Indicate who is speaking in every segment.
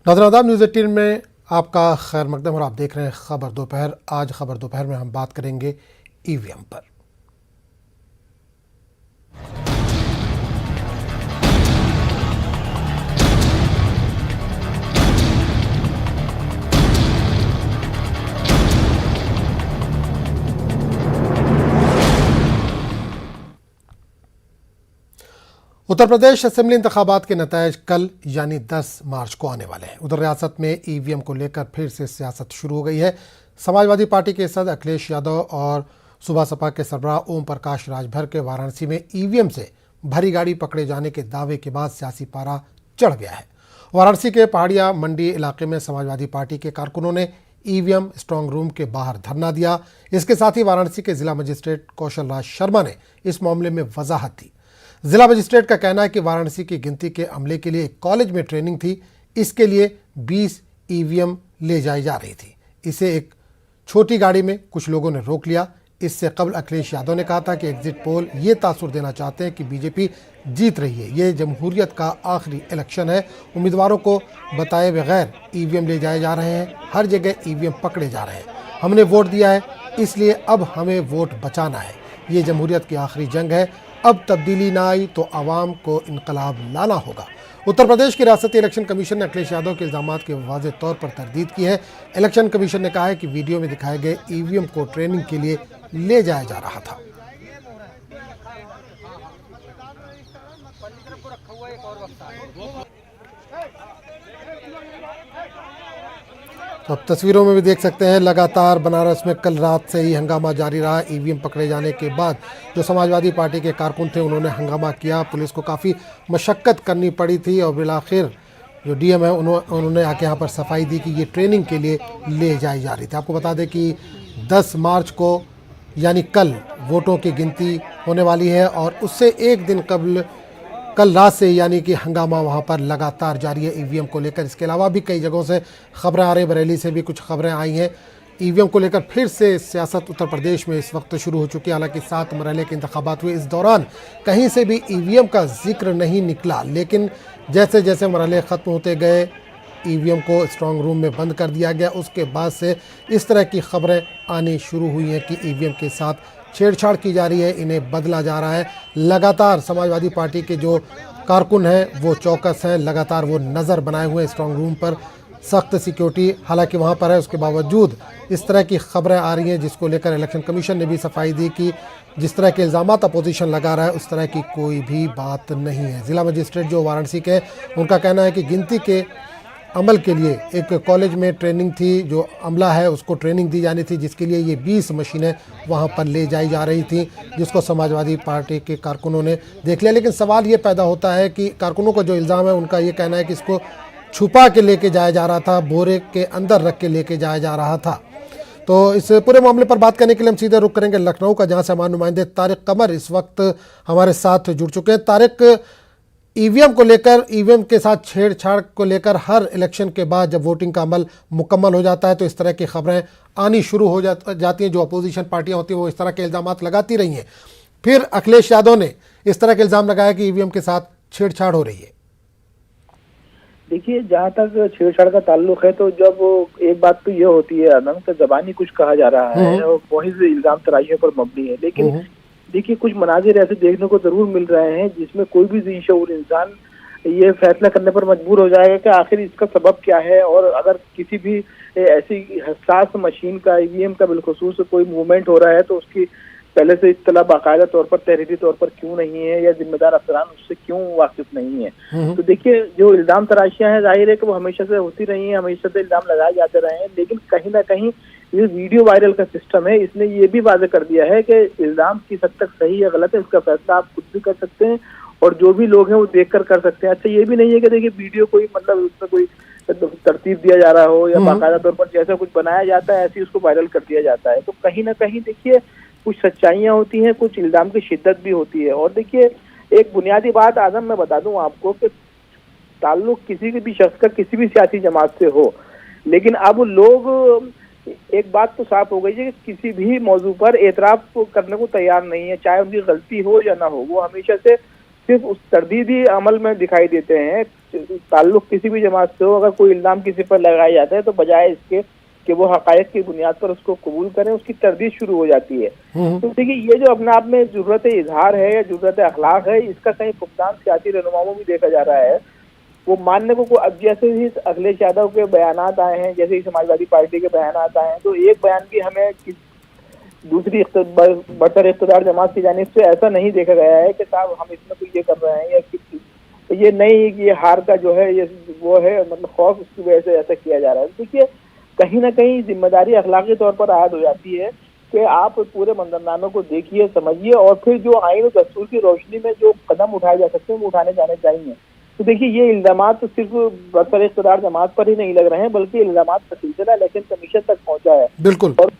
Speaker 1: नाज़रीन आदाब, न्यूज़ 18 में आपका खैर मकदम और आप देख रहे हैं खबर दोपहर। आज खबर दोपहर में हम बात करेंगे ईवीएम पर। उत्तर प्रदेश असेंबली इंतखाबात के नतायज कल यानी 10 मार्च को आने वाले हैं। उधर रियासत में ईवीएम को लेकर फिर से सियासत शुरू हो गई है। समाजवादी पार्टी के सदस्य अखिलेश यादव और सुबह सपा के सरबराह ओम प्रकाश राजभर के वाराणसी में ईवीएम से भरी गाड़ी पकड़े जाने के दावे के बाद सियासी पारा चढ़ गया है। वाराणसी के पहाड़िया मंडी इलाके में समाजवादी पार्टी के कारकुनों ने ईवीएम स्ट्रांग रूम के बाहर धरना दिया। इसके साथ ही वाराणसी के जिला मजिस्ट्रेट कौशल राज शर्मा ने इस मामले में वजाहत दी। जिला मजिस्ट्रेट का कहना है कि वाराणसी की गिनती के अमले के लिए एक कॉलेज में ट्रेनिंग थी। इसके लिए 20 ईवीएम ले जाई जा रही थी। इसे एक छोटी गाड़ी में कुछ लोगों ने रोक लिया। इससे कबल अखिलेश यादव ने कहा था कि एग्जिट पोल ये तासुर देना चाहते हैं कि बीजेपी जीत रही है। ये जमहूरियत का आखिरी इलेक्शन है। उम्मीदवारों को बताए बगैर ईवीएम ले जाए जा रहे हैं। हर जगह ईवीएम पकड़े जा रहे हैं। हमने वोट दिया है, इसलिए अब हमें वोट बचाना है। ये जमहूरियत की आखिरी जंग है। अब तब्दीली ना आई तो आवाम को इनकलाब लाना होगा। उत्तर प्रदेश की रियासती इलेक्शन कमीशन ने अखिलेश यादव के इल्जामात के वाज़ेह तौर पर तरदीद की है। इलेक्शन कमीशन ने कहा है कि वीडियो में दिखाए गए ईवीएम को ट्रेनिंग के लिए ले जाया जा रहा था। तो अब तस्वीरों में भी देख सकते हैं, लगातार बनारस में कल रात से ही हंगामा जारी रहा। ईवीएम पकड़े जाने के बाद जो समाजवादी पार्टी के कारकुन थे उन्होंने हंगामा किया। पुलिस को काफ़ी मशक्क़त करनी पड़ी थी और बिलाखिर जो डीएम है उन्होंने आके यहाँ पर सफाई दी कि ये ट्रेनिंग के लिए ले जाई जा रही थी। आपको बता दें कि 10 मार्च को यानी कल वोटों की गिनती होने वाली है और उससे एक दिन कबल कल रात से यानी कि हंगामा वहाँ पर लगातार जारी है ईवीएम को लेकर। इसके अलावा भी कई जगहों से खबरें आ रही, बरेली से भी कुछ खबरें आई हैं। ईवीएम को लेकर फिर से सियासत उत्तर प्रदेश में इस वक्त शुरू हो चुकी है। हालांकि 7 मरहले के इंतखाबात हुए, इस दौरान कहीं से भी ईवीएम का जिक्र नहीं निकला। लेकिन जैसे जैसे मरहले ख़त्म होते गए, ईवीएम को स्ट्रांग रूम में बंद कर दिया गया। उसके बाद से इस तरह की खबरें आनी शुरू हुई हैं कि ईवीएम के साथ छेड़छाड़ की जा रही है, इन्हें बदला जा रहा है। लगातार समाजवादी पार्टी के जो कारकुन हैं वो चौकस हैं, लगातार वो नज़र बनाए हुए स्ट्रांग रूम पर। सख्त सिक्योरिटी हालांकि वहाँ पर है, उसके बावजूद इस तरह की खबरें आ रही हैं जिसको लेकर इलेक्शन कमीशन ने भी सफाई दी कि जिस तरह के इल्ज़ामात अपोजिशन लगा रहा है उस तरह की कोई भी बात नहीं है। ज़िला मजिस्ट्रेट जो वाराणसी के, उनका कहना है कि गिनती के अमल के लिए एक कॉलेज में ट्रेनिंग थी, जो अमला है उसको ट्रेनिंग दी जानी थी, जिसके लिए ये 20 मशीनें वहाँ पर ले जाई जा रही थी, जिसको समाजवादी पार्टी के कारकुनों ने देख लिया। लेकिन सवाल ये पैदा होता है कि कारकुनों का जो इल्ज़ाम है, उनका ये कहना है कि इसको छुपा के लेके जाया जा रहा था, बोरे के अंदर रख के लेके जाया जा रहा था। तो इस पूरे मामले पर बात करने के लिए हम सीधे रुख करेंगे लखनऊ का, जहाँ से हमारे नुमाइंदे तारिक कमर इस वक्त हमारे साथ जुड़ चुके हैं। तारिक, ईवीएम को लेकर, ईवीएम के साथ छेड़छाड़ को लेकर हर इलेक्शन के बाद जब वोटिंग का अमल मुकम्मल हो जाता है तो इस तरह की खबरें आनी शुरू हो जाती हैं। जो अपोजिशन पार्टियां होती हैं वो इस तरह के इल्ज़ामात लगाती रही हैं। फिर अखिलेश यादव ने इस तरह के इल्ज़ाम लगाया कि ईवीएम के साथ छेड़छाड़ हो रही है।
Speaker 2: देखिए, जहाँ तक छेड़छाड़ का ताल्लुक है तो जब एक बात तो ये होती है आदम कि जबानी कुछ कहा जा रहा है और वही से इल्ज़ाम तराशियों पर मबनी है। लेकिन देखिए, कुछ मनाजिर ऐसे देखने को जरूर मिल रहे हैं जिसमें कोई भी ज़ी-शऊर इंसान ये फैसला करने पर मजबूर हो जाएगा कि आखिर इसका सबब क्या है, और अगर किसी भी ऐसी हसास मशीन का, ईवीएम का बिलखुसूस कोई मूवमेंट हो रहा है तो उसकी पहले से इत्तला बाकायदा तौर पर, तहरीरी तौर पर क्यों नहीं है, या जिम्मेदार अफसरान उससे क्यों वाकिफ नहीं है। तो देखिए, जो इल्ज़ाम तराशियां हैं जाहिर है कि वो हमेशा से होती रही हैं, हमेशा से इल्ज़ाम लगाए जाते रहे हैं। लेकिन कहीं ना कहीं ये वीडियो वायरल का सिस्टम है, इसने ये भी वाज़ेह कर दिया है कि इल्ज़ाम किस हद तक सही या गलत है इसका फैसला आप खुद भी कर सकते हैं और जो भी लोग हैं वो देख कर सकते हैं। अच्छा, ये भी नहीं है कि देखिए वीडियो कोई मतलब उसमें कोई तरतीब दिया जा रहा हो या बाकायदा तौर पर जैसा कुछ बनाया जाता है ऐसे उसको वायरल कर दिया जाता है। तो कहीं ना कहीं देखिए कुछ सच्चाइयाँ होती हैं, कुछ इल्ज़ाम की शिद्दत भी होती है। और देखिए, एक बुनियादी बात आजम मैं बता दूं आपको कि ताल्लुक किसी भी शख्स का किसी भी सियासी जमात से हो, लेकिन अब लोग, एक बात तो साफ हो गई है कि किसी भी मौजू पर एतराफ़ करने को तैयार नहीं है, चाहे उनकी गलती हो या ना हो। वो हमेशा से सिर्फ उस तरदीदी अमल में दिखाई देते हैं। ताल्लुक किसी भी जमात से हो, अगर कोई इल्जाम किसी पर लगाया जाता है तो बजाय इसके कि वो हकायक की बुनियाद पर उसको कबूल करें, उसकी तरदीद शुरू हो जाती है। तो देखिए, ये जो अपने आप में जरूरत इजहार है या जरूरत अखलाक है, इसका कहीं फुकदान सियासी रहनुमाओं में भी देखा जा रहा है। वो मानने को अब जैसे ही अखिलेश यादव के बयानात आए हैं, जैसे ही समाजवादी पार्टी के बयानात आए हैं, तो एक बयान भी हमें दूसरी बरतर इख्तियार जमात की जानिब से ऐसा नहीं देखा गया है कि साहब हम इसमें तो ये कर रहे हैं, या तो ये नहीं है कि ये हार का जो है ये वो है, मतलब खौफ, उसकी वजह से ऐसा किया जा रहा है। देखिए, कहीं ना कहीं जिम्मेदारी अखलाकी तौर पर आयद हो जाती है कि आप पूरे मंजरनामे को देखिए, समझिए, और फिर जो आइन और दस्तूर की रोशनी में जो कदम उठाए जा सकते हैं वो उठाने जाने चाहिए। तो देखिए, ये इल्जामात तो सिर्फ बरतर इख्तियार जमात पर ही नहीं लग रहे हैं, बल्कि इल्जामात का सिलसिला इलेक्शन कमीशन तक पहुंचा है।
Speaker 1: बिल्कुल।
Speaker 2: और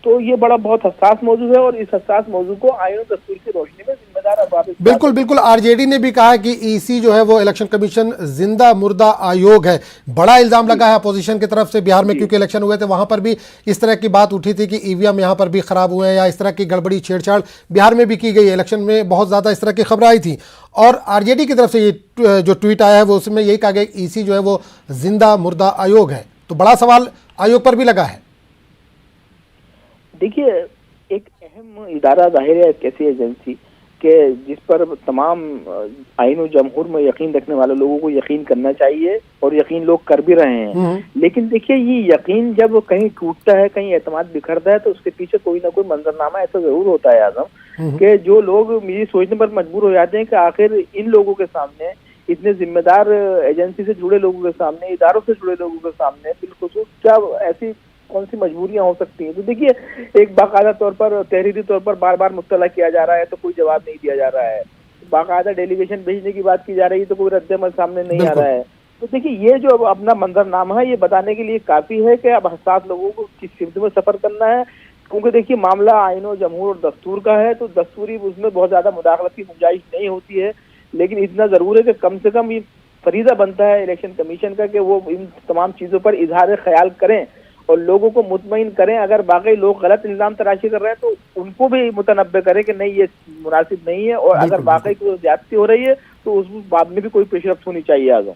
Speaker 2: तो ये बड़ा बहुत हसास मौजू है, और इस हसास मौजू को आइन और दस्तूर की रोशनी में जिम्मेदार अरबाब
Speaker 1: बिल्कुल बिल्कुल। आरजेडी ने भी कहा है कि ईसी जो है वो इलेक्शन कमीशन जिंदा मुर्दा आयोग है। बड़ा इल्जाम लगा है अपोजिशन की तरफ से बिहार में, क्योंकि इलेक्शन हुए थे वहां पर भी इस तरह की बात उठी थी कि ईवीएम यहां पर भी खराब हुए हैं या इस तरह की गड़बड़ी छेड़छाड़ बिहार में भी की गई है। इलेक्शन में बहुत ज्यादा इस तरह की खबर आई थी, और आरजेडी की तरफ से ये जो ट्वीट आया है वो उसमें यही कहा गया ईसी जो है वो जिंदा मुर्दा आयोग है। तो बड़ा सवाल आयोग पर भी लगा है।
Speaker 2: देखिए, एक अहम इदारा जाहिर है, एक ऐसी एजेंसी के जिस पर तमाम आइन और जमहूर में यकीन रखने वाले लोगों को यकीन करना चाहिए, और यकीन लोग कर भी रहे हैं। लेकिन देखिए, ये यकीन जब कहीं टूटता है, कहीं एतमाद बिखरता है, तो उसके पीछे कोई ना कोई मंजरनामा ऐसा जरूर होता है आजम, कि जो लोग ये सोचने पर मजबूर हो जाते हैं कि आखिर इन लोगों के सामने, इतने जिम्मेदार एजेंसी से जुड़े लोगों के सामने, इदारों से जुड़े लोगों के सामने बिलखुसूस क्या ऐसी कौन सी मजबूरियां हो सकती हैं। तो देखिए, एक बाकायदा तौर पर, तहरीरी तौर पर बार बार मुत्तला किया जा रहा है तो कोई जवाब नहीं दिया जा रहा है। बाकायदा डेलीगेशन भेजने की बात की जा रही है तो कोई रद्द-ए-अमल सामने नहीं आ रहा है। तो देखिए, ये जो अपना मंजरनामा है, ये बताने के लिए काफी है कि अब हसास लोगों को किस सिमत में सफर करना है। क्योंकि देखिए, मामला आइन और जमहूर और दस्तूर का है, तो दस्तूरी उसमें बहुत ज्यादा मुदाखलत की गुंजाइश नहीं होती है। लेकिन इतना जरूर है कि कम से कम ये फरीजा बनता है इलेक्शन कमीशन का कि वो इन तमाम चीजों पर इजहार ख्याल करें और लोगों को मुतमईन करें। अगर बाकी लोग गलत इल्जाम तराशी कर रहे हैं तो उनको भी मुतनब्बे करें कि नहीं, ये मुनासिब नहीं है, और अगर बाकी कोई ज्यादती हो रही है तो उस बात में भी कोई पेशरफ्त होनी चाहिए आगे।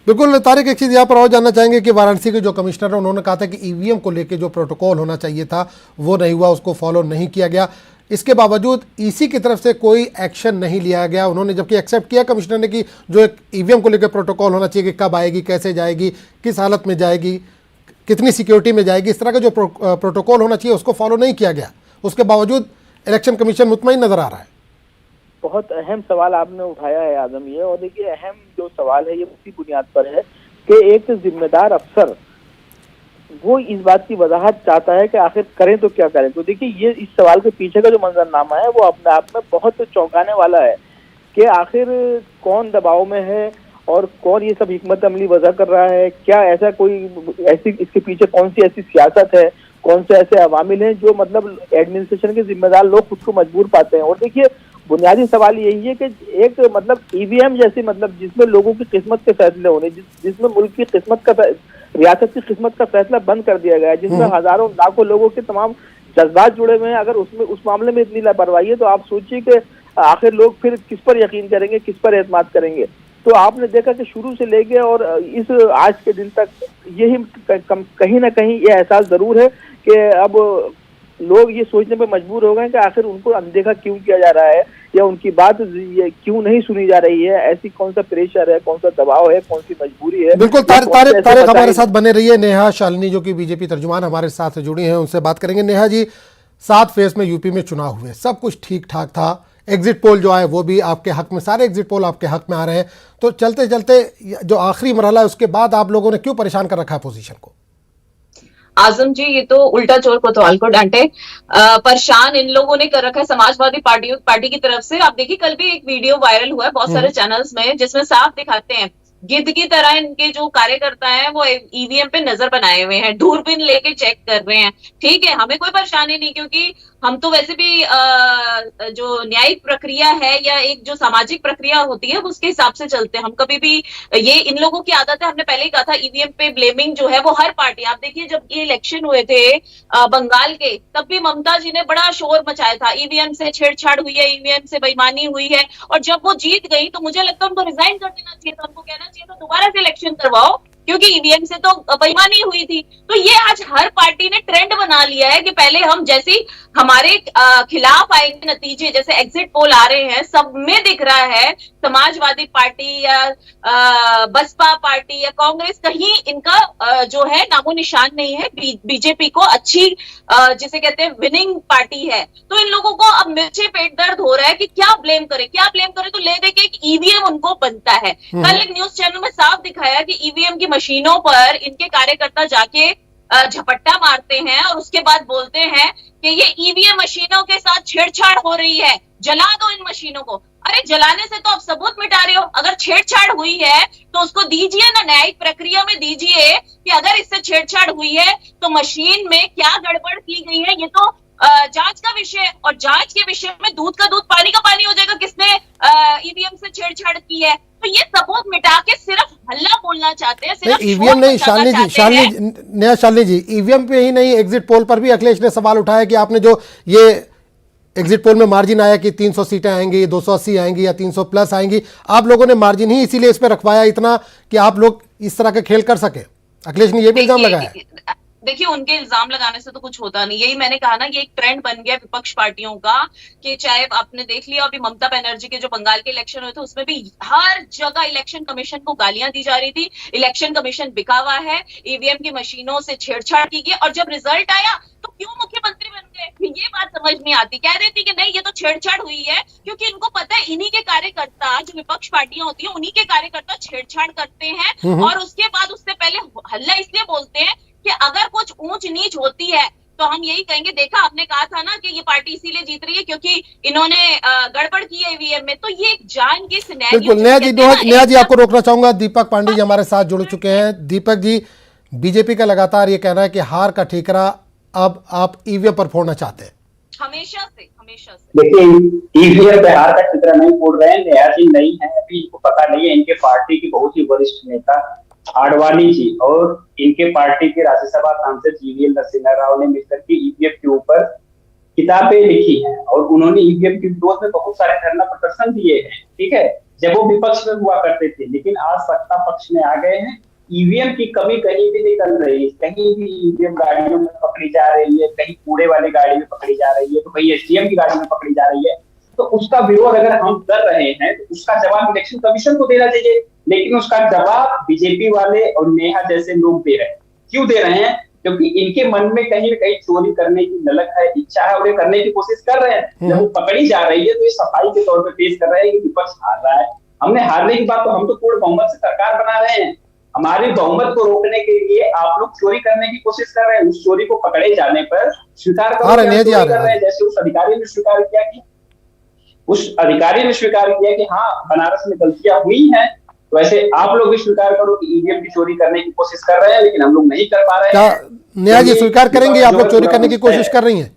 Speaker 1: बिल्कुल। तारिक, एक चीज़ यहाँ पर और जानना चाहेंगे कि वाराणसी के जो कमिश्नर हैं उन्होंने कहा था कि ईवीएम को लेकर जो प्रोटोकॉल होना चाहिए था वो नहीं हुआ, उसको फॉलो नहीं किया गया। इसके बावजूद ईसी की तरफ से कोई एक्शन नहीं लिया गया। उन्होंने जबकि एक्सेप्ट किया कमिश्नर ने कि जो एक ईवीएम को लेकर प्रोटोकॉल होना चाहिए कि कब आएगी, कैसे जाएगी, किस हालत में जाएगी, कितनी सिक्योरिटी में जाएगी, इस तरह का जो प्रोटोकॉल होना चाहिए उसको फॉलो नहीं किया गया। उसके बावजूद इलेक्शन कमीशन मुतमईन नजर आ रहा है।
Speaker 2: बहुत अहम सवाल आपने उठाया है आजम ये, और देखिए, अहम जो सवाल है ये उसी बुनियाद पर है कि एक जिम्मेदार अफसर वो इस बात की वजाहत चाहता है कि आखिर करें तो क्या करें। तो देखिए, ये इस सवाल के पीछे का जो मंजरनामा है वो अपने आप में बहुत चौंकाने वाला है कि आखिर कौन दबाव में है और कौन ये सब हिकमत अमली वजह कर रहा है। क्या ऐसा कोई ऐसी, इसके पीछे कौन सी ऐसी सियासत है, कौन से ऐसे अवामिल हैं जो मतलब एडमिनिस्ट्रेशन के जिम्मेदार लोग खुद को मजबूर पाते हैं। और देखिए, बुनियादी सवाल यही है कि एक मतलब ईवीएम जैसी, मतलब जिसमें लोगों की किस्मत के फैसले होने, जिसमें मुल्क की किस्मत का, रियासत की किस्मत का फैसला बंद कर दिया गया है, जिसमें हजारों लाखों लोगों के तमाम जज्बात जुड़े हुए हैं, अगर उसमें उस मामले में इतनी लापरवाही है तो आप सोचिए कि आखिर लोग फिर किस पर यकीन करेंगे, किस पर एतमाद करेंगे। तो आपने देखा कि शुरू से लेके और इस आज के दिन तक यही कहीं ना कहीं ये एहसास जरूर है कि अब लोग ये सोचने पर मजबूर हो गए कि आखिर उनको अनदेखा क्यों किया जा रहा है, या उनकी बात क्यों नहीं सुनी जा रही है। ऐसी कौन सा प्रेशर है, कौन सा दबाव है, कौन सी मजबूरी है।
Speaker 1: बिल्कुल। तारिक हमारे साथ बने रहिए। नेहा शालिनी जो कि बीजेपी तर्जुमान हमारे साथ जुड़ी हैं, उनसे बात करेंगे। नेहा जी, 7 फेज में यूपी में चुनाव हुए, सब कुछ ठीक ठाक था, एग्जिट पोल जो आए वो भी आपके हक में, सारे एग्जिट पोल आपके हक में आ रहे हैं। तो चलते चलते जो आखिरी मरहला है उसके बाद आप लोगों ने क्यों परेशान कर रखा है अपोजिशन को?
Speaker 3: आजम जी, ये तो उल्टा चोर कोतवाल को डांटे। परेशान इन लोगों ने कर रखा है समाजवादी पार्टी की तरफ से। आप देखिए, कल भी एक वीडियो वायरल हुआ है बहुत सारे चैनल्स में, जिसमें साफ दिखाते हैं गिद्ध की तरह इनके जो कार्यकर्ता हैं वो ईवीएम पे नजर बनाए हुए हैं, दूरबीन लेके चेक कर रहे हैं। ठीक है, हमें कोई परेशानी नहीं, क्योंकि हम तो वैसे भी जो न्यायिक प्रक्रिया है या एक जो सामाजिक प्रक्रिया होती है उसके हिसाब से चलते हैं। हम कभी भी ये इन लोगों की आदत है, हमने पहले ही कहा था ईवीएम पे ब्लेमिंग जो है वो हर पार्टी, आप देखिए जब ये इलेक्शन हुए थे बंगाल के, तब भी ममता जी ने बड़ा शोर मचाया था, ईवीएम से छेड़छाड़ हुई है, ईवीएम से बेईमानी हुई है। और जब वो जीत गई तो मुझे लगता है उनको रिजाइन कर देना चाहिए था, उनको कहना चाहिए था दोबारा से इलेक्शन करवाओ, क्योंकि ईवीएम से तो बेईमानी हुई थी। तो ये आज हर पार्टी ने ट्रेंड बना लिया है कि पहले हम जैसी हमारे खिलाफ आएंगे नतीजे, जैसे एग्जिट पोल आ रहे हैं सब में दिख रहा है समाजवादी पार्टी या बसपा पार्टी या कांग्रेस, कहीं इनका जो है नामो निशान नहीं है। बीजेपी को अच्छी जिसे कहते हैं विनिंग पार्टी है, तो इन लोगों को अब मिर्चे पेट दर्द हो रहा है कि क्या ब्लेम करे, तो ले दे के एक ईवीएम उनको बनता है। कल एक न्यूज चैनल में साफ दिखाया कि ईवीएम की मशीनों पर इनके कार्यकर्ता जाके झपट्टा मारते हैं और उसके बाद बोलते हैं कि ये ईवीएम मशीनों के साथ छेड़छाड़ हो रही है, जला दो इन मशीनों को। अरे जलाने से तो आप सबूत मिटा रहे हो, अगर छेड़छाड़ हुई है तो उसको दीजिए ना, न्यायिक प्रक्रिया में दीजिए कि अगर इससे छेड़छाड़ हुई है तो मशीन में क्या गड़बड़ की गई है, ये तो जांच का विषय। और जांच के विषय में दूध का दूध पानी का पानी हो जाएगा किसने ईवीएम से छेड़छाड़ की है। तो ये सबूत मिटा के सिर्फ हल्ला बोलना चाहते हैं, सिर्फ
Speaker 1: ईवीएम नहीं, शालिनी जी ईवीएम पे ही नहीं, एग्जिट पोल पर भी अखिलेश ने सवाल उठाया कि आपने जो ये एग्जिट पोल में मार्जिन आया कि 300 सीटें आएंगी, 280 आएंगी या 300 प्लस आएंगी, आप लोगों ने मार्जिन ही इसीलिए इस पे रखवाया इतना कि आप लोग इस तरह के खेल कर सके। अखिलेश ने ये भी इल्जाम लगाया।
Speaker 3: देखिए उनके इल्जाम लगाने से तो कुछ होता नहीं, यही मैंने कहा ना, ये एक ट्रेंड बन गया विपक्ष पार्टियों का कि चाहे आपने देख लिया अभी ममता बनर्जी के जो बंगाल के इलेक्शन हुए थे उसमें भी हर जगह इलेक्शन कमीशन को गालियां दी जा रही थी, इलेक्शन कमीशन बिका हुआ है, ईवीएम की मशीनों से छेड़छाड़ की गई, और जब रिजल्ट आया तो क्यों मुख्यमंत्री बन गए, ये बात समझ नहीं आती। कह रही थी कि नहीं ये तो छेड़छाड़ हुई है, क्योंकि इनको पता है इन्हीं के कार्यकर्ता, जो विपक्ष पार्टियां होती है उन्हीं के कार्यकर्ता छेड़छाड़ करते हैं, और उसके बाद उससे पहले हल्ला इसलिए बोलते हैं कि अगर कुछ ऊंच नीच होती है तो हम यही कहेंगे, देखा आपने कहा था ना कि ये पार्टी इसीलिए जीत रही है क्योंकि इन्होंने गड़बड़ की है ईवीएम में। तो ये जान के
Speaker 1: बिल्कुल। नेहा जी आपको रोकना चाहूंगा, दीपक पांडे जी हमारे साथ जुड़ चुके हैं। दीपक जी, बीजेपी का लगातार ये कहना है कि हार का ठीकरा अब आप ईवीएम पर फोड़ना चाहते हैं।
Speaker 3: हमेशा से
Speaker 4: देखिए ईवीएम पे हार का ठीकरा नहीं फोड़ रहे हैं, नेहा जी नहीं है, अभी इनको पता नहीं है। इनके पार्टी की बहुत ही वरिष्ठ नेता आडवाणी जी और इनके पार्टी के राज्यसभा सांसद जीवीएल नरसिम्हा राव ने मिलकर के ईवीएम के ऊपर किताबें लिखी हैं और उन्होंने ईवीएम के विरोध में बहुत सारे धरना प्रदर्शन दिए हैं, ठीक है, जब वो विपक्ष में हुआ करते थे। लेकिन आज सत्ता पक्ष में आ गए हैं, ईवीएम की कमी कहीं भी नहीं कर रही, कहीं भी ईवीएम गाड़ियों में पकड़ी जा रही है, कहीं कूड़े वाली गाड़ी में पकड़ी जा रही है, तो कहीं एसडीएम की गाड़ी में पकड़ी जा रही है। तो उसका विरोध अगर हम कर रहे हैं तो उसका जवाब इलेक्शन कमीशन को देना चाहिए, लेकिन उसका जवाब बीजेपी वाले और नेहा जैसे लोग दे रहे हैं। क्यों दे रहे हैं? क्योंकि इनके मन में कहीं न कहीं चोरी करने की ललक है, इच्छा है और ये करने की कोशिश कर रहे हैं। जब वो पकड़ी जा रही है तो ये सफाई के तौर पे पेश कर रहे हैं कि विपक्ष हार रहा है। हमने हारने की बात, तो हम तो पूर्ण बहुमत से सरकार बना रहे हैं, हमारे बहुमत को रोकने के लिए आप लोग चोरी करने की कोशिश कर रहे हैं। उस चोरी को पकड़े जाने पर स्वीकार कर रहे हैं, जैसे उस अधिकारी ने स्वीकार किया कि हाँ बनारस में गलतियां हुई हैं, वैसे आप लोग भी स्वीकार करो कि ईवीएम की चोरी करने की कोशिश कर रहे हैं, लेकिन हम लोग नहीं कर पा रहे हैं।
Speaker 1: नेहा जी स्वीकार करेंगे आप लोग चोरी करने की कोशिश कर रही हैं?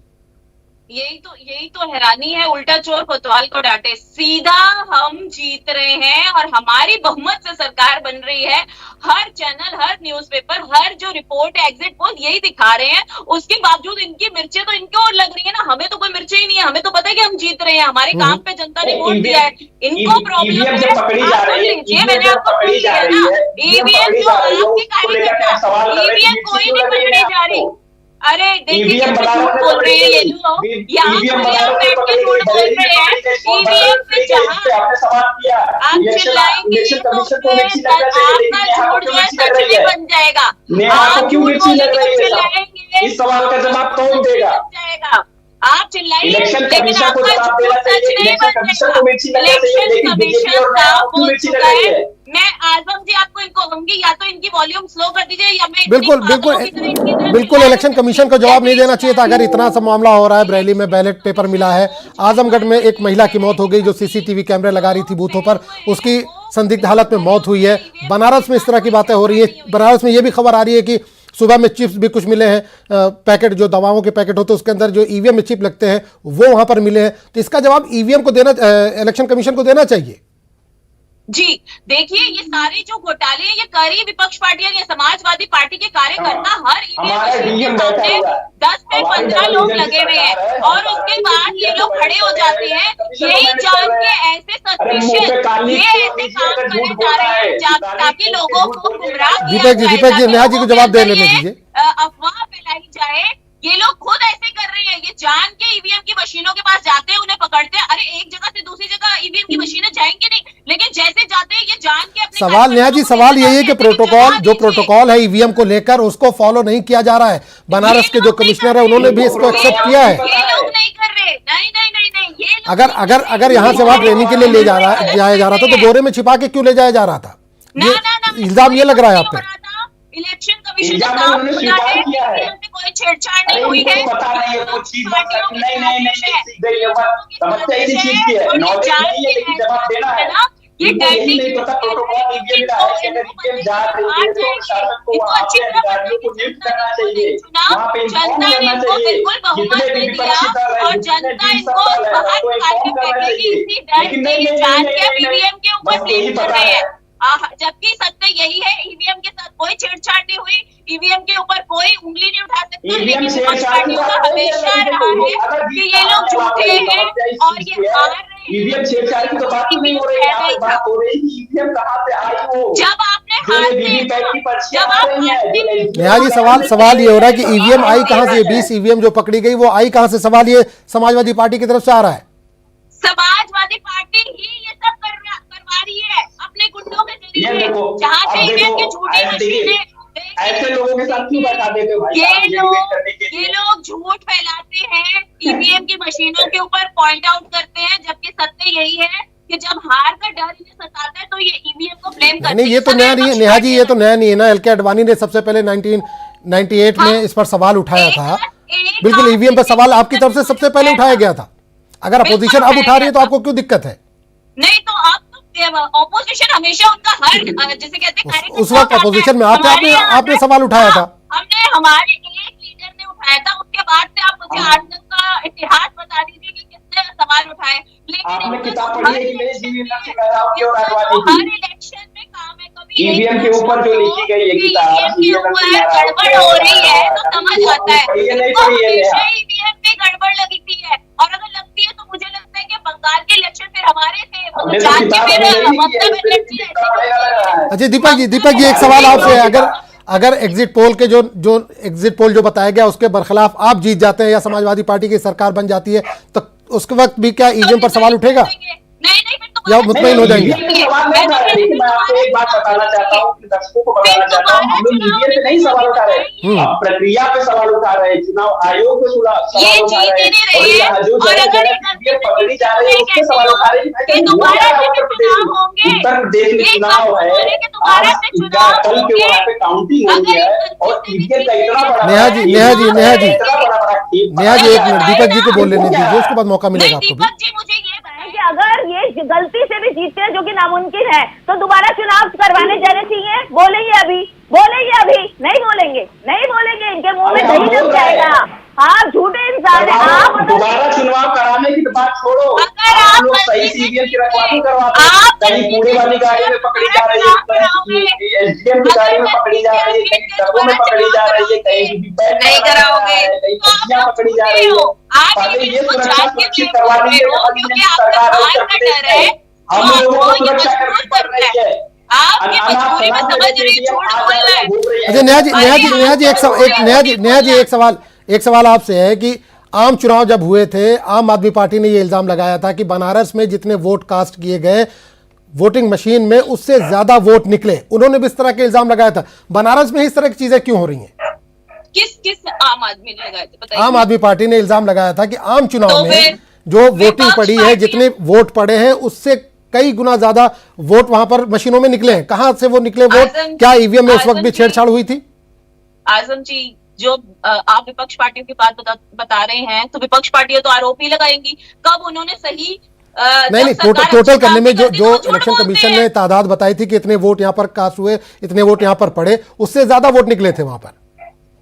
Speaker 3: यही तो हैरानी है, उल्टा चोर कोतवाल को डांटे। सीधा हम जीत रहे हैं और हमारी बहुमत से सरकार बन रही है। हर चैनल, हर न्यूज़पेपर, हर जो रिपोर्ट है, एग्जिट पोल यही दिखा रहे हैं। उसके बावजूद इनकी मिर्चें तो इनको और लग रही है ना, हमें तो कोई मिर्चें ही नहीं है। हमें तो पता है कि हम जीत रहे हैं, हमारे काम पे जनता ने वोट दिया है। इनको प्रॉब्लम है, मैंने आपको बोल दिया ना, ईवीएम जो आपके कार्यकर्ता, ईवीएम कोई नहीं पकड़ी जा रही। अरे देखिए बोल रहे हैं ये लोग, यहाँ बैठ के बोल रहे हैं ईवीएम पे जहाँ आप चिल्लाएंगे तो फिर आपका छोड़ दिया सच में बन जाएगा। आप झूठ बोलेंगे चिल्लाएंगे,
Speaker 4: इस सवाल का जवाब कौन देगा?
Speaker 3: आप चिल्लाइए लेकिन आपका झूठ सच नहीं बन जाएगा। इलेक्शन कमीशन साफ बोल चुका है। मैं आजम जी आपको इनको कहूंगी, या तो इनकी वॉल्यूम स्लो कर दीजिए या मैं
Speaker 1: बिल्कुल इलेक्शन कमीशन को जवाब नहीं देना चाहिए था। अगर इतना सा मामला हो रहा है, बरेली में बैलेट पेपर मिला है, आजमगढ़ में एक महिला की मौत हो गई जो सीसीटीवी कैमरे लगा रही थी बूथों पर, उसकी संदिग्ध हालत में मौत हुई है, बनारस में इस तरह की बातें हो रही है। बनारस में ये भी खबर आ रही है कि सुबह में चिप्स भी कुछ मिले हैं, पैकेट जो दवाओं के पैकेट होते हैं उसके अंदर जो ईवीएम में चिप लगते हैं वो वहां पर मिले हैं। तो इसका जवाब ईवीएम को देना, इलेक्शन कमीशन को देना चाहिए।
Speaker 3: जी देखिए, ये सारे जो घोटाले ये कर रही विपक्ष पार्टियां, ये समाजवादी पार्टी के कार्यकर्ता हर ईवीएम के सामने 10 से 15 लोग लगे हुए हैं और उसके बाद ये लोग खड़े हो जाते हैं यही जान के ऐसे सस्पिशियस, ये ऐसे काम करे जा रहे हैं ताकि लोगों को गुमराह किया जाए,
Speaker 1: दीपक जी नेहा जी को जवाब दे लेने दीजिए।
Speaker 3: अफवाह फैलाई जाए। ये लोग खुद ऐसे कर रहे हैं, ये जान के ईवीएम की मशीनों के पास जाते हैं, उन्हें पकड़ते हैं। अरे एक जगह से दूसरी जगह ईवीएम की मशीनें जाएंगी नहीं, लेकिन जैसे जाते हैं ये जान के अपने
Speaker 1: सवाल नेहा जी, सवाल यही है कि प्रोटोकॉल, जो प्रोटोकॉल है ईवीएम को लेकर उसको फॉलो नहीं किया जा रहा है। बनारस के जो कमिश्नर है उन्होंने भी इसको एक्सेप्ट किया है।
Speaker 3: ये लोग नहीं कर रहे, नहीं ये
Speaker 1: अगर यहाँ से वहां ट्रेनिंग के लिए जाया जा रहा था तो बोरे में छिपा के क्यों ले जाया जा रहा था? ये इल्जाम ये लग रहा है आप पे।
Speaker 3: इलेक्शन कमीशन का नाम सुना है, कोई छेड़छाड़ नहीं हुई है,
Speaker 4: पता नहीं है कुछ चीज नहीं सीधे ये बात समस्या इसी चीज की है, नॉलेज नहीं है लेकिन जवाब देना है।
Speaker 3: ये
Speaker 4: यही नहीं पता प्रोटोकॉल ईवीएम का है कि अगर ईवीएम जा रही है तो शासन को वहां पे अधिकारियों को नियुक्त करना चाहिए, वहां पे इन्फॉर्म करना चाहिए, जितने भी विपक्षी दल है
Speaker 3: और जनता इनको बाहर निकाल के फेंकेगी इसी डर से जान के ईवीएम के ऊपर ब्लेम कर रहे हैं। जबकि सत्य यही है, ईवीएम के साथ कोई छेड़छाड़ नहीं हुई, ईवीएम के ऊपर कोई उंगली नहीं उठा सकता। लेकिन विपक्ष पार्टियों का हमेशा रहा है कि ये लोग झूठे हैं और ये हार रहे हैं।
Speaker 4: ईवीएम छेड़छाड़ की तो बात नहीं हो रही है, यहाँ पे बात हो रही है ईवीएम कहाँ से आई वो,
Speaker 3: जब आपने हाथ
Speaker 1: नेहा जी सवाल ये हो रहा है कि ईवीएम आई कहाँ से? 20 ईवीएम जो पकड़ी गई वो आई कहाँ से? सवाल ये समाजवादी पार्टी की तरफ से आ रहा है।
Speaker 3: समाजवादी पार्टी ही ये सब करवा रही है अपने गुंडों के जरिए, जहाँ से ईवीएम की झूठी मशीनें।
Speaker 4: ऐसे लोगों के साथ क्यों बैठा देते भाई?
Speaker 3: ये लोग झूठ फैलाते हैं, ईवीएम की मशीनों के ऊपर पॉइंट आउट करते हैं, जबकि सत्य यही है कि जब हार का डर इन्हें सताता है तो ये ईवीएम को ब्लेम करते हैं।
Speaker 1: नहीं, ये तो नया नहीं है नेहा जी, ये तो नया नहीं है ना। एलके अडवाणी ने सबसे पहले 1998 में इस पर सवाल उठाया था। बिल्कुल, ईवीएम पर सवाल आपकी तरफ से सबसे पहले उठाया गया था। अगर अपोजिशन अब उठा रही है तो आपको क्यों दिक्कत है?
Speaker 3: नहीं तो आप ऑपोजिशन हमेशा उनका हर जिसे कहते हैं
Speaker 1: उस वक्त अपोजिशन में आपने सवाल उठाया था।
Speaker 3: हमने हमारे एक लीडर ने उठाया था, उसके बाद से आप मुझे आज तक का इतिहास बता दीजिए कि किसने सवाल उठाए। लेकिन
Speaker 4: किताब पढ़ी
Speaker 3: हर इलेक्शन में काम है, कभी
Speaker 4: ईवीएम के ऊपर जो लिखी गई है किताब
Speaker 3: के ऊपर गड़बड़ हो रही है तो समझ आता है ईवीएम में गड़बड़ लगी थी है, और अगर लगती है तो मुझे लगता है कि बंगाल के इलेक्शन फिर हमारे थे जान के फिर ममता बनर्जी।
Speaker 1: अच्छा दीपक जी एक सवाल आपसे है, अगर एग्जिट पोल के जो एग्जिट पोल जो बताया गया उसके बरखिलाफ आप जीत जाते हैं या समाजवादी पार्टी की सरकार बन जाती है तो उसके वक्त भी क्या ईवीएम पर सवाल उठेगा या मुतमईन हो जाएंगे?
Speaker 4: सवाल नहीं उठा रहे, मैं आपको एक बात बताना चाहता हूँ, दर्शकों को बताना चाहता हूँ, हम लोग ईवीएम पे नहीं सवाल उठा रहे, आप प्रक्रिया पे सवाल उठा रहे हैं, चुनाव आयोग पे सवाल उठा रहे हैं, और जो ईवीएम पकड़ी जा रही है उस पे सवाल उठा रहे हैं। उत्तर प्रदेश में चुनाव है, आज कल के वहाँ पे काउंटिंग हो गया है और ईवीएम का इतना बड़ा
Speaker 1: नेहा जी एक मिनट दीपक जी को बोल लेने दीजिए, उसके बाद मौका मिलेगा आपको भी।
Speaker 5: अगर ये गलती से भी जीतते हैं जो कि नामुमकिन है तो दोबारा चुनाव करवाने जाने चाहिए। बोलेंगे अभी नहीं बोलेंगे इनके मुंह में दही जम जाएगा। आप झूठे इंसान है। आप
Speaker 4: दोबारा चुनाव कराने की तो बात छोड़ो, आप लोग सही ईवीएम की रखवाली करवाते हैं, कहीं पूरे वाली गाड़ी में पकड़ी जा रही है, कहीं एसडीएम की गाड़ी में पकड़ी जा रही है, कहीं डब्बों में पकड़ी जा रही है, कहीं
Speaker 3: नहीं कराओगे,
Speaker 4: कहीं पत्तियां पकड़ी जा रही है। पहले ये सुरक्षा सुनिश्चित करवा लीजिए सरकार उत्तर है, हम लोगों को सुरक्षा करनी पड़ रही है।
Speaker 1: अच्छा नेहा जी एक सवाल आपसे है कि आम चुनाव जब हुए थे आम आदमी पार्टी ने ये इल्जाम लगाया था कि बनारस में जितने वोट कास्ट किए गए वोटिंग मशीन में उससे ज्यादा वोट निकले। उन्होंने भी इस तरह के इल्जाम लगाया था। बनारस में इस तरह की चीजें क्यों हो रही हैं?
Speaker 3: किस आम आदमी ने लगाया था बताइए?
Speaker 1: आम आदमी पार्टी ने इल्जाम लगाया था कि आम चुनाव में जो वोटिंग पड़ी है, जितने वोट पड़े हैं उससे कई गुना ज्यादा वोट वहां पर मशीनों में निकले हैं। कहां से वो निकले वोट? क्या ईवीएम में उस वक्त भी छेड़छाड़ हुई थी?
Speaker 3: आजम जी, जो आप विपक्ष पार्टियों की बात बता रहे हैं तो विपक्ष पार्टियां तो आरोप ही लगाएंगी। कब उन्होंने सही
Speaker 1: नहीं टोटल करने में जो इलेक्शन कमीशन ने तादाद बताई थी कि इतने वोट यहाँ पर कास्ट हुए, इतने वोट यहाँ पर पड़े, उससे ज्यादा वोट निकले थे वहां पर।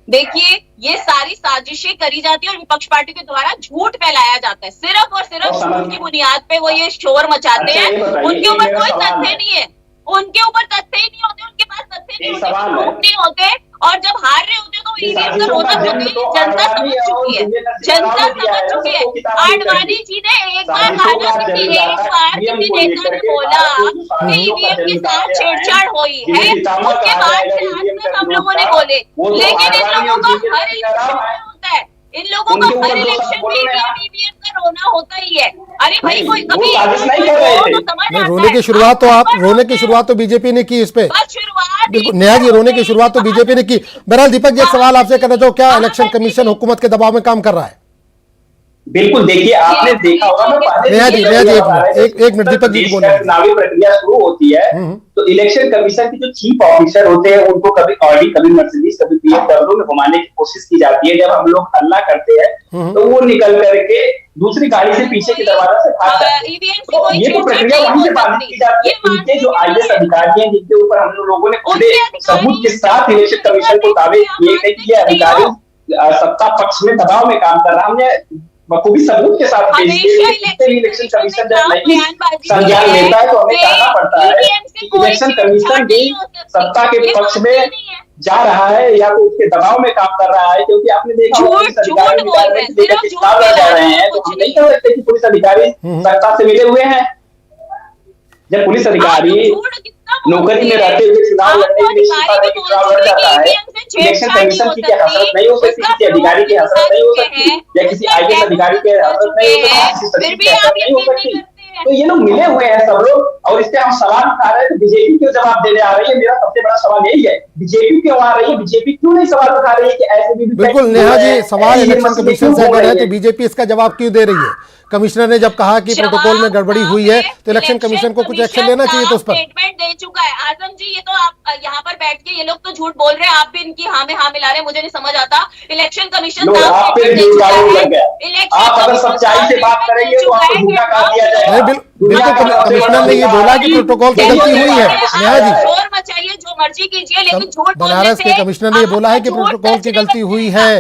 Speaker 3: देखिए ये सारी साजिशें करी जाती है और विपक्ष पार्टी के द्वारा झूठ फैलाया जाता है, सिर्फ और सिर्फ झूठ की बुनियाद पे वो ये शोर मचाते हैं। उनके ऊपर कोई तथ्य नहीं है, उनके ऊपर तथ्य ही नहीं होते, उनके पास तथ्य नहीं होते, प्रूफ नहीं होते, और जब हार रहे होते तो ईवीएम का रोना होते हैं। जनता समझ चुकी है, जनता समझ चुकी है। आडवाणी जी ने एक बार कहा था कि एक बार किसी नेता ने बोला कि ईवीएम के साथ छेड़छाड़ हुई है, उसके बाद से आज तक हम लोगों ने बोले, लेकिन इन लोगों का हर इलेक्शन में होता है, इन लोगों का हर इलेक्शन में ईवीएम का रोना होता ही है। अरे भाई कोई कभी
Speaker 1: नहीं, रोने की शुरुआत तो बीजेपी ने की इस पे, बिल्कुल नेहा जी, रोने की शुरुआत तो बीजेपी ने की। बहरहाल दीपक जी, एक सवाल आपसे करना चाहूँ, क्या इलेक्शन कमीशन हुकूमत के दबाव में काम कर रहा है?
Speaker 4: बिल्कुल, देखिए आपने देखा होगा,
Speaker 1: नेहा जी एक मिनट दीपक जी बोले।
Speaker 4: चुनावी प्रक्रिया शुरू होती है तो इलेक्शन कमीशन के जो चीफ ऑफिसर होते हैं उनको कभी ऑडी, कभी मर्सिडीज, कभी BMW में घुमाने की कोशिश की जाती है। जब हम लोग हल्ला करते हैं तो वो निकल करके दूसरी गाड़ी से पीछे के दरवाजा से भाग जाते हैं। तो ये तो प्रक्रिया वहीं से बाधित की जाती है। इनके जो IAS अधिकारी हैं, जिनके ऊपर हम लोगों ने खुले सबूत के साथ इलेक्शन कमीशन को दावे किए थे कि ये अधिकारी सत्ता पक्ष में दबाव में काम कर रहा है, हमने बखूबी सबूत के साथ इलेक्शन कमीशन जब नहीं संज्ञान लेता है तो हमें कहना पड़ता है कि इलेक्शन कमीशन भी सत्ता के पक्ष में जा रहा है या तो उसके दबाव में काम कर रहा है। क्योंकि आपने देखा पुलिस अधिकारी चुनाव लड़ जा रहे हैं तो हम नहीं कह सकते कि पुलिस अधिकारी सत्ता से मिले हुए हैं। जब पुलिस अधिकारी नौकरी में रहते हुए चुनाव लड़ने के लिए चुनाव लड़ जाता है, इलेक्शन कमीशन की क्या हसरत नहीं हो सकती, किसी अधिकारी की हसरत नहीं हो सकती, या किसी IAS अधिकारी की हसरत नहीं हो सकती, किसी सचिव की हसरत नहीं हो सकती। तो ये लोग मिले हुए हैं सब लोग, और इस पे हम सवाल उठा रहे हैं तो बीजेपी क्यों जवाब देने आ रही है? मेरा सबसे बड़ा सवाल यही है, बीजेपी क्यों आ रही है, बीजेपी क्यों नहीं सवाल उठा रही है कि ऐसे भी?
Speaker 1: बिल्कुल नेहा जी, सवाल इलेक्शन कमीशन से अगर है तो बीजेपी इसका जवाब क्यों दे रही है? कमिश्नर ने जब कहा कि प्रोटोकॉल में गड़बड़ी हुई है तो इलेक्शन कमीशन को कुछ एक्शन लेना चाहिए तो उस पर
Speaker 3: स्टेटमेंट दे चुका है। आजम जी, ये तो आप यहाँ पर बैठ के ये लोग तो झूठ बोल रहे हैं, आप भी इनकी हाँ में हाँ मिला रहे हैं, मुझे नहीं समझ आता। इलेक्शन कमीशन
Speaker 4: आप अगर सच्चाई से बात करेंगे तो आपको झूठा कहा दिया जाएगा।
Speaker 1: बिल्कुल, कमिश्नर ने ये बोला कि प्रोटोकॉल की गलती हुई है। नेहा जी,
Speaker 3: शोर मचाइए जो मर्जी कीजिए, लेकिन झूठ
Speaker 1: बनारस के कमिश्नर ने ये बोला है कि प्रोटोकॉल की गलती हुई है।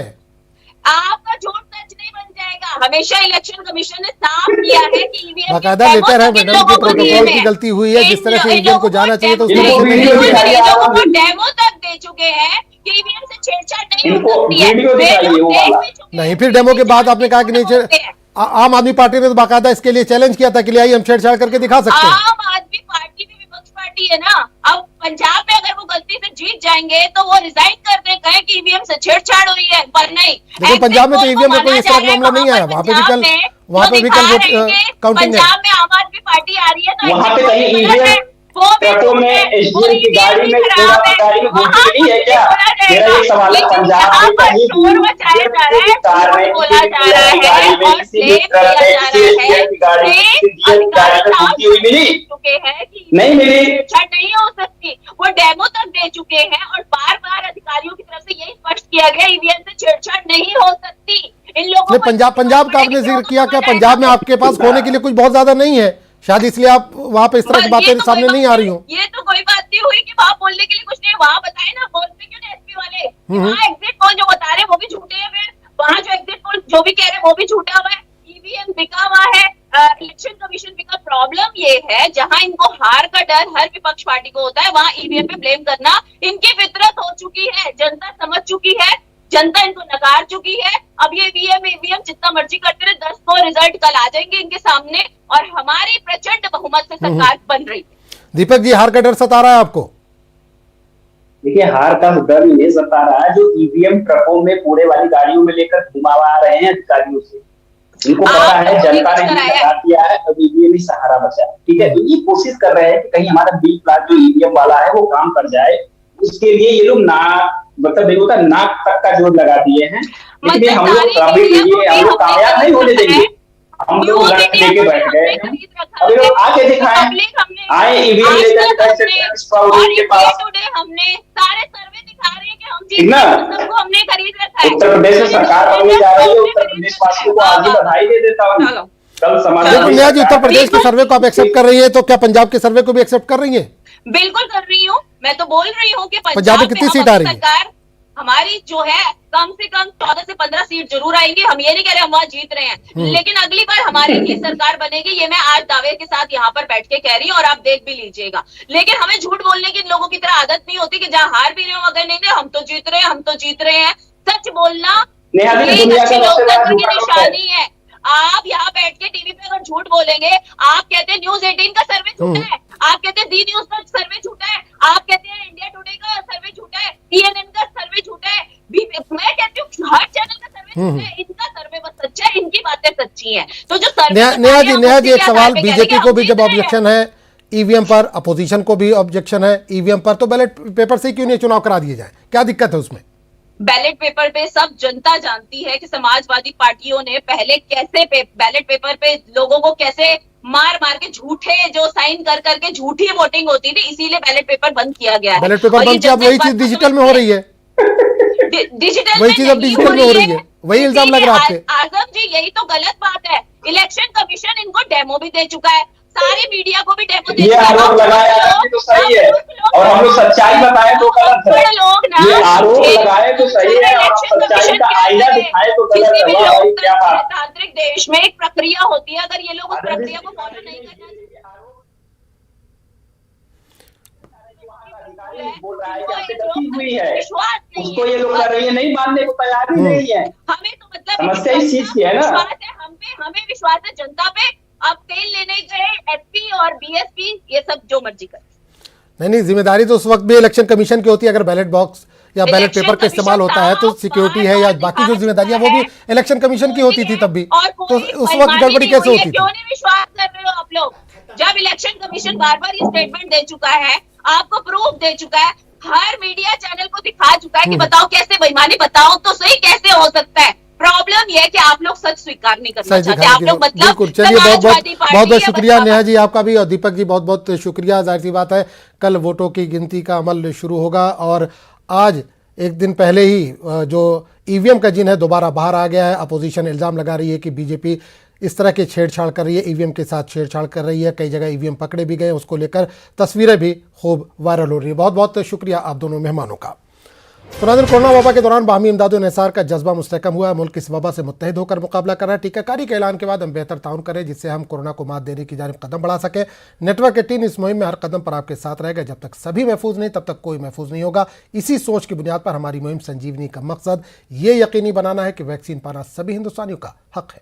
Speaker 3: आपका झूठ सच नहीं बन जाएगा। हमेशा इलेक्शन कमीशन ने साफ किया है कि ईवीएम
Speaker 1: बाकायदा लेटर है मैडम की प्रोटोकॉल की गलती हुई है, जिस तरह से ईवीएम को जाना चाहिए तो उस तरह से नहीं।
Speaker 3: डेमो तक दे चुके हैं कि ईवीएम से छेड़छाड़ नहीं हो सकती है।
Speaker 1: नहीं, फिर डेमो के बाद आपने कहा कि नहीं, आम आदमी पार्टी ने तो बाकायदा इसके लिए चैलेंज किया था कि आइए हम छेड़छाड़ करके दिखा सकते हैं।
Speaker 3: आम आदमी पार्टी भी विपक्ष पार्टी है ना। अब पंजाब में अगर वो गलती से जीत जाएंगे तो वो रिजाइन कर दे, कहे कि ईवीएम से छेड़छाड़ हुई है, पर नहीं।
Speaker 1: लेकिन पंजाब में तो ईवीएम में कोई इस तरह का मामला नहीं आया, वहाँ पे भी कल काउंटिंग है।
Speaker 3: पंजाब में आम आदमी पार्टी आ रही है तो
Speaker 4: वहाँ पे कहीं ईवीएम ट्रकों में SDM की गाड़ी में गाड़ी में घूमती नहीं है क्या? मेरा ये सवाल है, पंजाब में कहीं कार में गाड़ी में किसी भी तरह की गाड़ी में घूमती हुई मिली नहीं मिली?
Speaker 3: नहीं हो सकती, वो डेमो तक दे चुके हैं और बार बार अधिकारियों की तरफ से यही स्पष्ट किया गया ईवीएम से छेड़छाड़ नहीं हो सकती। इन लोगों
Speaker 1: पंजाब का आपने जिक्र किया, क्या पंजाब में आपके पास खोने के लिए कुछ बहुत ज्यादा नहीं है शायद, इसलिए आप वहाँ पे इस तरह की बातें सामने नहीं आ रही हो?
Speaker 3: ये तो कोई बात नहीं हुई कि वहाँ बोलने के लिए कुछ नहीं, वहाँ बताए ना, बोलते क्यों नहीं SP वाले? वहाँ एग्जिट पोल जो बता रहे हैं वो भी झूठे हैं, फिर वहाँ जो एग्जिट पोल जो भी कह रहे हैं वो भी झूठा हुआ है। ईवीएम बिका हुआ है, इलेक्शन कमीशन बिका। प्रॉब्लम ये है, जहाँ इनको हार का डर हर विपक्ष पार्टी को होता है, वहाँ ईवीएम पे ब्लेम करना इनकी फितरत हो चुकी है। जनता समझ चुकी है, जनता इनको नकार चुकी है। अब ये ईवीएम जितना मर्जी करते रहे, 10 रिजल्ट कल आ जाएंगे इनके सामने और हमारी प्रचंड बहुमत से सरकार बन रही है।
Speaker 1: दीपक जी, हार का डर सता रहा है आपको?
Speaker 4: देखिए, हार का डर ये सता रहा है जो ईवीएम ट्रकों में पूरे वाली गाड़ियों में लेकर घुमावा रहे हैं अधिकारियों से। इनको पता है जनता ने लगा दिया है, अब ईवीएम ही सहारा बचा है। ठीक है, तो ये कोशिश कर रहे हैं कि कहीं हमारा बी प्लान जो ईवीएम वाला है वो काम कर जाए। उसके लिए ये लोग मतलब देखो होता नाक तक का जोर लगा दिए हैं, लेकिन हम लोग कामयाब नहीं होने देंगे। हम लोग लेके बैठ गए, अभी लोग आके दिखाएं, आए ईवीएम लेकर के पास,
Speaker 3: हमने सारे सर्वे दिखा रहे हैं कि हम
Speaker 4: ठीक ना,
Speaker 3: सबको हमने खरीद रखा है।
Speaker 4: उत्तर प्रदेश में सरकार बनने जा रही है, उत्तर प्रदेश वासियों को आज ही बधाई दे देता हूँ। कल समाज
Speaker 1: उत्तर प्रदेश के सर्वे को आप एक्सेप्ट कर रही है, तो क्या पंजाब के सर्वे को भी एक्सेप्ट कर रही है?
Speaker 3: बिल्कुल कर रही हूँ, मैं तो बोल रही हूँ कि
Speaker 1: पंजाब में कितनी सीट आ रही है?
Speaker 3: हमारी जो है कम से कम 14 से 15 सीट जरूर आएंगी। हम ये नहीं कह रहे हम वहां जीत रहे हैं, लेकिन अगली बार हमारी ही सरकार बनेगी, ये मैं आज दावे के साथ यहाँ पर बैठ के कह रही हूँ और आप देख भी लीजिएगा। लेकिन हमें झूठ बोलने की इन लोगों की तरह आदत नहीं होती कि जहाँ हार भी रहे हो अगर नहीं हम तो जीत रहे हैं, हम तो जीत रहे हैं। सच बोलना एक अच्छे लोकतंत्र की निशानी है। आप यहाँ बैठ के टीवी पे अगर झूठ बोलेंगे, आप कहते हैं न्यूज 18 का सर्वे झूठा है, आप कहते हैं डी न्यूज का सर्वे झूठा है, आप कहते हैं इंडिया टुडे का सर्वे झूठा है, CNN का सर्वे झूठा है, मैं कहती हूँ हर चैनल का सर्वे झूठा है, इनका सर्वे बस सच्चा है, इनकी बातें सच्ची हैं। तो जो सर्वे
Speaker 1: नेहा जी एक सवाल, बीजेपी को भी जब ऑब्जेक्शन है ईवीएम पर, अपोजिशन को भी ऑब्जेक्शन है ईवीएम पर, तो बैलेट पेपर से क्यों नहीं चुनाव करा दिए जाए, क्या दिक्कत है उसमें?
Speaker 3: बैलेट पेपर पे सब जनता जानती है कि समाजवादी पार्टियों ने पहले कैसे बैलेट पेपर पे लोगों को कैसे मार मार के झूठे जो साइन कर करके झूठी वोटिंग होती थी, इसीलिए बैलेट पेपर बंद किया गया है।
Speaker 1: बैलेट पेपर बंद किया, वही चीज डिजिटल में हो रही है,
Speaker 3: डिजिटल
Speaker 1: वही चीज अब डिजिटल में हो रही है, वही इल्जाम लग रहा है आपसे।
Speaker 3: आजम जी यही तो गलत बात है। इलेक्शन कमीशन इनको डेमो भी दे चुका है, सारे मीडिया को भी डेमो दे
Speaker 4: ये
Speaker 3: चुका है।
Speaker 4: आरोप लगाया है तो सही है और हम लोग सच्चाई बताए तो गलत है। ये आरोप लगाए तो सही है और सच्चाई का आईना दिखाए तो गलत है। वाह भाई क्या बात।
Speaker 3: लोकतांत्रिक देश में एक प्रक्रिया होती है, अगर ये लोग उस प्रक्रिया को फॉलो नहीं करना
Speaker 4: बोल रहा है कि आपसे गलती हुई है,
Speaker 3: विश्वास नहीं
Speaker 4: उसको ये लोग कर रही है, नहीं मानने को तैयार ही नहीं है।
Speaker 3: हमें तो मतलब
Speaker 4: समस्या इस चीज की है ना,
Speaker 3: विश्वास है हम पे, हमें विश्वास है जनता पे। अब तेल लेने गए एसपी और बीएसपी ये सब जो मर्जी कर।
Speaker 1: नहीं, जिम्मेदारी तो उस वक्त भी इलेक्शन कमीशन की होती है, अगर बैलेट बॉक्स या बैलेट पेपर का इस्तेमाल होता है तो सिक्योरिटी है या बाकी जो जिम्मेदारियां वो भी इलेक्शन कमीशन की होती थी तब भी, तो उस वक्त गड़बड़ी कैसे होती थी?
Speaker 3: क्यों नहीं विश्वास कर रहे हो आप लोग? जब इलेक्शन कमीशन बार बार ये स्टेटमेंट दे चुका है, आपको प्रूफ दे चुका है, हर मीडिया चैनल को दिखा चुका है कि बताओ कैसे बेईमानी, बताओ तो सही कैसे हो सकता है। प्रॉब्लम यह है कि आप लोग सच स्वीकार नहीं करना चाहते, आप लोग मतलब
Speaker 1: बिल्कुल। चलिए बहुत बहुत शुक्रिया नेहा जी आपका भी, और दीपक जी बहुत बहुत शुक्रिया। जाहिर सी बात है कल वोटों की गिनती का अमल शुरू होगा और आज एक दिन पहले ही जो ईवीएम का जिन है दोबारा बाहर आ गया है। अपोजिशन इल्ज़ाम लगा रही है कि बीजेपी इस तरह की छेड़छाड़ कर रही है, ईवीएम के साथ छेड़छाड़ कर रही है, कई जगह ईवीएम पकड़े भी गए, उसको लेकर तस्वीरें भी खूब वायरल हो रही है। बहुत बहुत शुक्रिया आप दोनों मेहमानों का। तो नाज़रीन, कोरोना वबा के दौरान बाहमी इमदाद और इंसार का जज्बा मुस्तहकम हुआ है। मुल्क इस वबा से मुत्तहिद होकर मुकाबला कर रहा है। टीकाकारी के ऐलान के बाद हम बेहतर ताउन करें जिससे हम कोरोना को मात देने की जानिब कदम बढ़ा सकें। नेटवर्क की टीम इस मुहिम में हर कदम पर आपके साथ रहेगा। जब तक सभी महफूज नहीं तब तक कोई महफूज नहीं होगा। इसी सोच की बुनियाद पर हमारी मुहिम संजीवनी का मकसद ये यकीनी बनाना है कि वैक्सीन पाना सभी हिंदुस्तानियों का हक है।